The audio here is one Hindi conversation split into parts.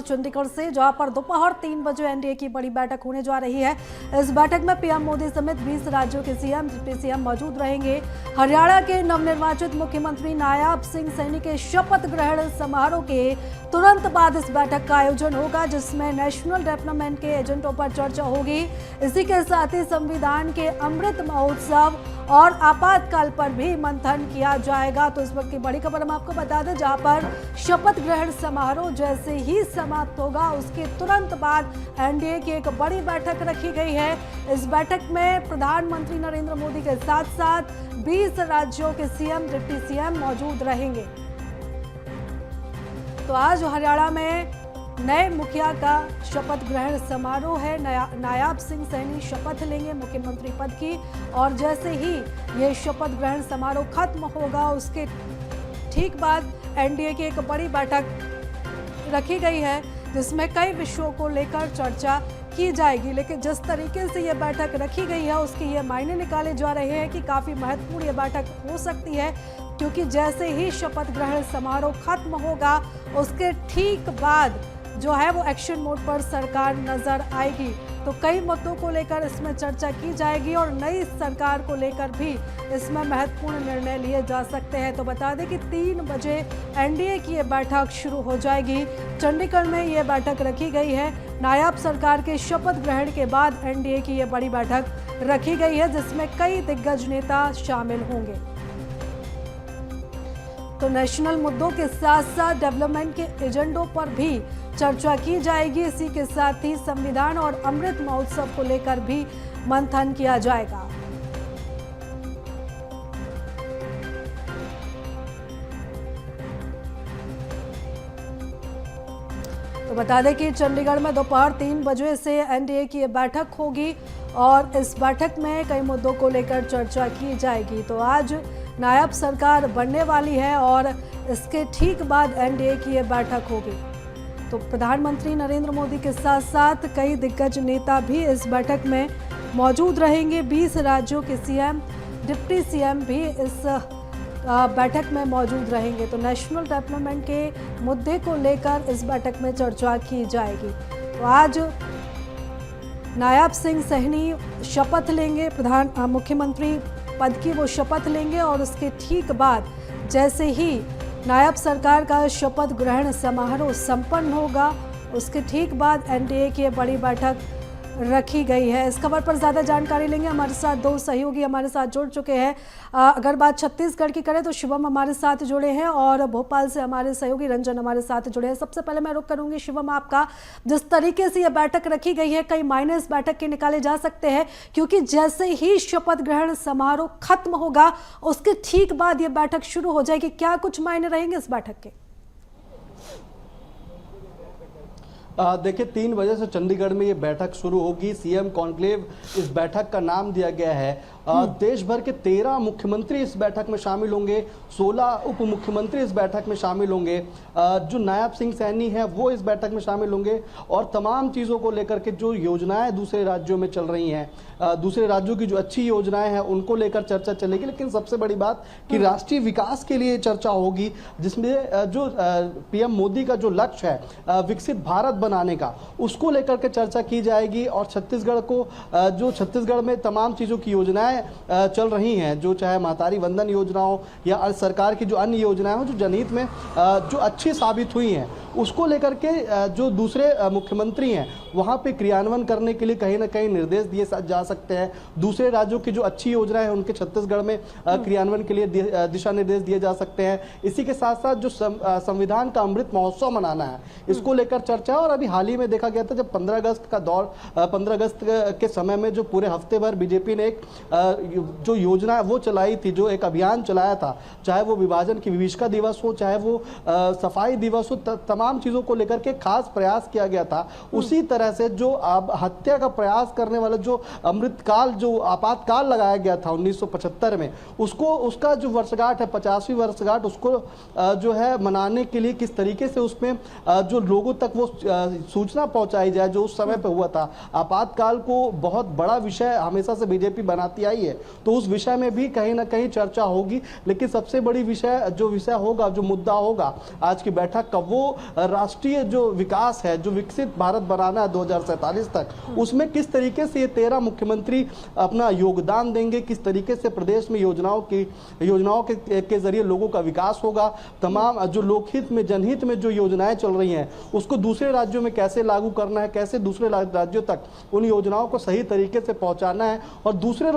चंडीगढ़ से, जहां पर दोपहर 3 बजे एनडीए की बड़ी बैठक होने जा रही है। इस बैठक में पीएम मोदी समेत 20 राज्यों के सीएम, डिप्टी सीएम मौजूद रहेंगे। हरियाणा के नवनिर्वाचित मुख्यमंत्री नायाब सिंह सैनी के शपथ ग्रहण समारोह के तुरंत बाद इस बैठक का आयोजन होगा, जिसमें नेशनल डेवलपमेंट के एजेंडों पर चर्चा होगी। इसी के साथ ही संविधान के अमृत महोत्सव और आपातकाल पर भी मंथन किया जाएगा। तो इस वक्त की बड़ी खबर हम आपको बता दें, जहां पर शपथ ग्रहण समारोह जैसे ही समाप्त होगा उसके तुरंत बाद एनडीए की एक बड़ी बैठक रखी गई है। इस बैठक में प्रधानमंत्री नरेंद्र मोदी के साथ साथ 20 राज्यों के सीएम, डिप्टी सीएम मौजूद रहेंगे। तो आज हरियाणा में नए मुखिया का शपथ ग्रहण समारोह है। नायाब सिंह सैनी शपथ लेंगे मुख्यमंत्री पद की, और जैसे ही ये शपथ ग्रहण समारोह खत्म होगा उसके ठीक बाद एनडीए की एक बड़ी बैठक रखी गई है, जिसमें कई विषयों को लेकर चर्चा की जाएगी। लेकिन जिस तरीके से ये बैठक रखी गई है उसके ये मायने निकाले जा रहे हैं कि काफ़ी महत्वपूर्ण ये बैठक हो सकती है, क्योंकि जैसे ही शपथ ग्रहण समारोह खत्म होगा उसके ठीक बाद जो है वो एक्शन मोड पर सरकार नजर आएगी। तो कई मुद्दों को लेकर इसमें चर्चा की जाएगी और नई सरकार को लेकर भी इसमें महत्वपूर्ण निर्णय लिए जा सकते हैं। तो बता दें कि 3 बजे एनडीए की ये बैठक शुरू हो जाएगी। चंडीगढ़ में ये बैठक रखी गई है। नायाब सरकार के शपथ ग्रहण के बाद एनडीए की ये बड़ी बैठक रखी गई है, जिसमें कई दिग्गज नेता शामिल होंगे। तो नेशनल मुद्दों के साथ साथ डेवलपमेंट के एजेंडों पर भी चर्चा की जाएगी। इसी के साथ ही संविधान और अमृत महोत्सव को लेकर भी मंथन किया जाएगा। तो बता दें कि चंडीगढ़ में दोपहर 3 बजे से एनडीए की ये बैठक होगी और इस बैठक में कई मुद्दों को लेकर चर्चा की जाएगी। तो आज नायब सरकार बनने वाली है और इसके ठीक बाद एनडीए की ये बैठक होगी। तो प्रधानमंत्री नरेंद्र मोदी के साथ साथ कई दिग्गज नेता भी इस बैठक में मौजूद रहेंगे। 20 राज्यों के सीएम, डिप्टी सीएम भी इस बैठक में मौजूद रहेंगे। तो नेशनल डेवलपमेंट के मुद्दे को लेकर इस बैठक में चर्चा की जाएगी। तो आज नायाब सिंह सैनी शपथ लेंगे, मुख्यमंत्री पद की वो शपथ लेंगे और उसके ठीक बाद जैसे ही नायब सरकार का शपथ ग्रहण समारोह संपन्न होगा उसके ठीक बाद एनडीए की बड़ी बैठक रखी गई है। इस खबर पर ज़्यादा जानकारी लेंगे, हमारे साथ 2 सहयोगी हमारे साथ जुड़ चुके हैं। अगर बात छत्तीसगढ़ की करें तो शिवम हमारे साथ जुड़े हैं और भोपाल से हमारे सहयोगी रंजन हमारे साथ जुड़े हैं। सबसे पहले मैं रुक करूंगी शिवम आपका, जिस तरीके से यह बैठक रखी गई है कई मायने इस बैठक के निकाले जा सकते हैं, क्योंकि जैसे ही शपथ ग्रहण समारोह खत्म होगा उसके ठीक बाद ये बैठक शुरू हो जाएगी। क्या कुछ मायने रहेंगे इस बैठक के? देखिए 3 बजे से चंडीगढ़ में ये बैठक शुरू होगी। सीएम कॉन्क्लेव इस बैठक का नाम दिया गया है। देश भर के 13 मुख्यमंत्री इस बैठक में शामिल होंगे, 16 उप मुख्यमंत्री इस बैठक में शामिल होंगे, जो नायब सिंह सैनी है वो इस बैठक में शामिल होंगे और तमाम चीज़ों को लेकर के जो योजनाएं दूसरे राज्यों में चल रही हैं, दूसरे राज्यों की जो अच्छी योजनाएं हैं उनको लेकर चर्चा चलेगी। लेकिन सबसे बड़ी बात कि राष्ट्रीय विकास के लिए चर्चा होगी, जिसमें जो पीएम मोदी का जो लक्ष्य है विकसित भारत बनाने का, उसको लेकर के चर्चा की जाएगी। और छत्तीसगढ़ को जो छत्तीसगढ़ में तमाम चीज़ों की योजनाएं चल रही हैं, जो चाहे महतारी वंदन योजना हो या सरकार की जो अन्य योजनाएं हो जो जनहित में जो अच्छी साबित हुई हैं, उसको लेकर के जो दूसरे मुख्यमंत्री हैं वहाँ पे क्रियान्वयन करने के लिए कहीं ना कहीं निर्देश दिए जा सकते हैं। दूसरे राज्यों की जो अच्छी योजनाएं हैं उनके छत्तीसगढ़ में क्रियान्वयन के लिए दिशा निर्देश दिए जा सकते हैं। इसी के साथ साथ जो संविधान का अमृत महोत्सव मनाना है, इसको लेकर चर्चा है। और अभी हाल ही में देखा गया था जब 15 अगस्त का दौर 15 अगस्त के समय में जो पूरे हफ्ते भर बीजेपी ने एक जो योजना वो चलाई थी, जो एक अभियान चलाया था, चाहे वो विभाजन की विभीषिका दिवस हो, चाहे वो सफाई दिवस हो, तमाम चीज़ों को लेकर के खास प्रयास किया गया था। उसी तरह से जो हत्या का प्रयास करने वाला जो अमृतकाल, जो आपातकाल लगाया गया था 1975 में, उसका जो वर्षगांठ है 50वीं वर्षगांठ, उसको जो है मनाने के लिए किस तरीके से उसमें जो लोगों तक वो सूचना पहुंचाई जाए जो उस समय पे हुआ था। आपातकाल को बहुत बड़ा विषय हमेशा से बीजेपी बनाती आई है, तो उस विषय में भी कहीं ना कहीं चर्चा होगी। लेकिन सबसे बड़ी विषय होगा, जो मुद्दा होगा आज की बैठक का, वो राष्ट्रीय जो विकास है, जो विकसित भारत बनाना है 2047 तक, उसमें किस तरीके से ये 13 मुख्यमंत्री अपना योगदान देंगे, किस तरीके से प्रदेश में योजनाओं के जरिए लोगों का विकास होगा, तमाम जो लोकहित में, जनहित में जो योजनाएं चल रही हैं उसको दूसरे राज्यों में कैसे लागू करना है, कैसे दूसरे राज्यों तक उन योजनाओं को सही तरीके से पहुंचाना है, और दूसरे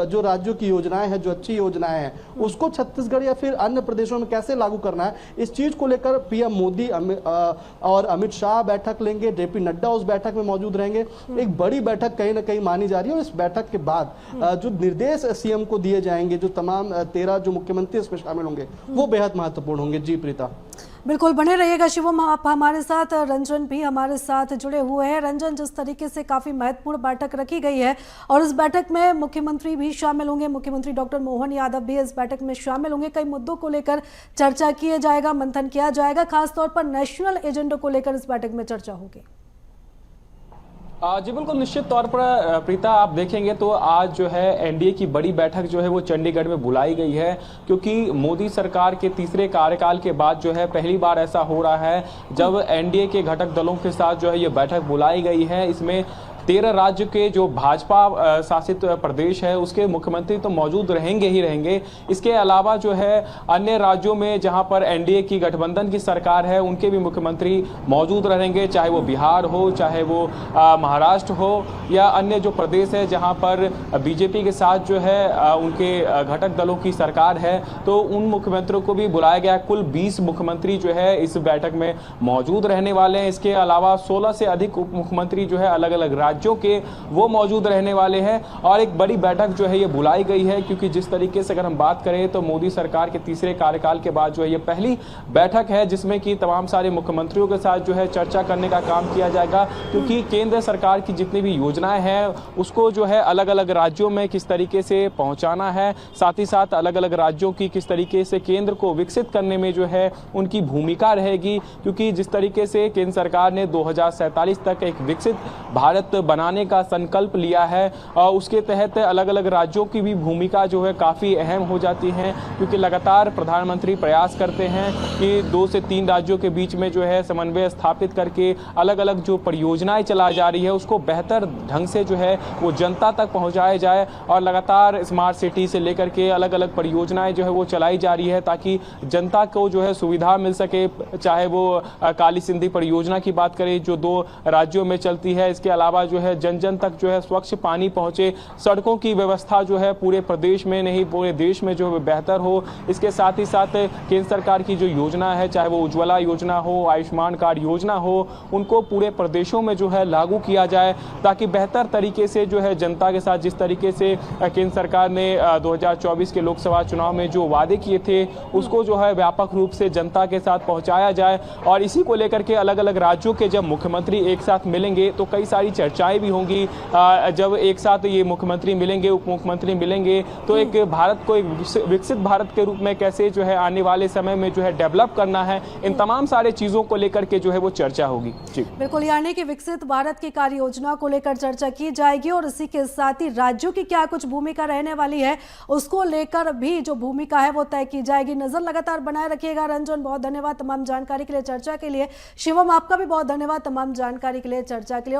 जो राज्यों की योजनाएं हैं, जो अच्छी योजनाएं हैं, उसको छत्तीसगढ़ या फिर अन्य प्रदेशों में कैसे लागू करना है, इस चीज को लेकर पीएम मोदी और अमित शाह बैठक लेंगे, जेपी नड्डा उस बैठक में मौजूद रहेंगे। एक बड़ी बैठक कहीं ना कहीं मानी जा रही है, और इस बैठक के बाद जो निर्देश सीएम को दिए जाएंगे, जो तमाम 13 जो मुख्यमंत्री इसमें शामिल होंगे, वो बेहद महत्वपूर्ण होंगे। जी प्रीता, बिल्कुल बने रहिएगा शिवम, आप हमारे साथ। रंजन भी हमारे साथ जुड़े हुए हैं। रंजन, जिस तरीके से काफी महत्वपूर्ण बैठक रखी गई है और इस बैठक में मुख्यमंत्री भी शामिल होंगे, मुख्यमंत्री डॉक्टर मोहन यादव भी इस बैठक में शामिल होंगे, कई मुद्दों को लेकर चर्चा किया जाएगा, मंथन किया जाएगा, खासतौर पर नेशनल एजेंडा को लेकर इस बैठक में चर्चा होगी। जी बिल्कुल, निश्चित तौर पर प्रीता, आप देखेंगे तो आज जो है एनडीए की बड़ी बैठक जो है वो चंडीगढ़ में बुलाई गई है, क्योंकि मोदी सरकार के तीसरे कार्यकाल के बाद जो है पहली बार ऐसा हो रहा है जब एनडीए के घटक दलों के साथ जो है ये बैठक बुलाई गई है। इसमें 13 राज्य के जो भाजपा शासित प्रदेश है उसके मुख्यमंत्री तो मौजूद रहेंगे ही रहेंगे। इसके अलावा जो है अन्य राज्यों में जहां पर एनडीए की गठबंधन की सरकार है उनके भी मुख्यमंत्री मौजूद रहेंगे, चाहे वो बिहार हो, चाहे वो महाराष्ट्र हो, या अन्य जो प्रदेश है जहां पर बीजेपी के साथ जो है उनके घटक दलों की सरकार है, तो उन मुख्यमंत्रियों को भी बुलाया गया। कुल 20 मुख्यमंत्री जो है इस बैठक में मौजूद रहने वाले हैं। इसके अलावा 16 से अधिक उप मुख्यमंत्री जो है अलग अलग राज्यों के वो मौजूद रहने वाले हैं, और एक बड़ी बैठक जो है ये बुलाई गई है, क्योंकि जिस तरीके से अगर हम बात करें तो मोदी सरकार के तीसरे कार्यकाल के बाद जो है ये पहली बैठक है जिसमें कि तमाम सारे मुख्यमंत्रियों के साथ जो है चर्चा करने का काम किया जाएगा, क्योंकि केंद्र सरकार की जितनी भी योजनाएं हैं उसको जो है अलग अलग राज्यों में किस तरीके से पहुंचाना है, साथ ही साथ अलग अलग राज्यों की किस तरीके से केंद्र को विकसित करने में जो है उनकी भूमिका रहेगी, क्योंकि जिस तरीके से केंद्र सरकार ने 2047 तक एक विकसित भारत बनाने का संकल्प लिया है, और उसके तहत अलग अलग राज्यों की भी भूमिका जो है काफ़ी अहम हो जाती है, क्योंकि लगातार प्रधानमंत्री प्रयास करते हैं कि 2 से 3 राज्यों के बीच में जो है समन्वय स्थापित करके अलग अलग जो परियोजनाएं चला जा रही है उसको बेहतर ढंग से जो है वो जनता तक पहुंचाया जाए, और लगातार स्मार्ट सिटी से लेकर के अलग अलग परियोजनाएं जो है वो चलाई जा रही है ताकि जनता को जो है सुविधा मिल सके, चाहे वो काली सिंधी परियोजना की बात करें जो 2 राज्यों में चलती है, इसके अलावा जो है जन जन तक जो है स्वच्छ पानी पहुंचे, सड़कों की व्यवस्था जो है पूरे प्रदेश में नहीं पूरे देश में जो है बेहतर हो। इसके साथ ही साथ केंद्र सरकार की जो योजना है, चाहे वो उज्ज्वला योजना हो, आयुष्मान कार्ड योजना हो, उनको पूरे प्रदेशों में जो है लागू किया जाए, ताकि बेहतर तरीके से जो है जनता के साथ जिस तरीके से केंद्र सरकार ने 2024 के लोकसभा चुनाव में जो वादे किए थे उसको जो है व्यापक रूप से जनता के साथ पहुंचाया जाए। और इसी को लेकर के अलग अलग राज्यों के जब मुख्यमंत्री एक साथ मिलेंगे तो कई सारी चर्चाएं भी होंगी। जब एक साथ ये मुख्यमंत्री मिलेंगे, उप मुख्यमंत्री मिलेंगे, तो एक भारत को एक विकसित भारत के रूप में कैसे जो है आने वाले समय में जो है डेवलप करना है, इन तमाम सारे चीजों को लेकर के जो है वो चर्चा होगी। जी बिल्कुल, यानी कि विकसित भारत की कार्य योजना को लेकर चर्चा की जाएगी, और इसी के साथ ही राज्यों की क्या कुछ भूमिका रहने वाली है उसको लेकर भी जो भूमिका है वो तय की जाएगी। नजर लगातार बनाए रखिएगा। रंजन, बहुत धन्यवाद तमाम जानकारी के लिए, चर्चा के लिए। शिवम, आपका भी बहुत धन्यवाद तमाम जानकारी के लिए, चर्चा के लिए।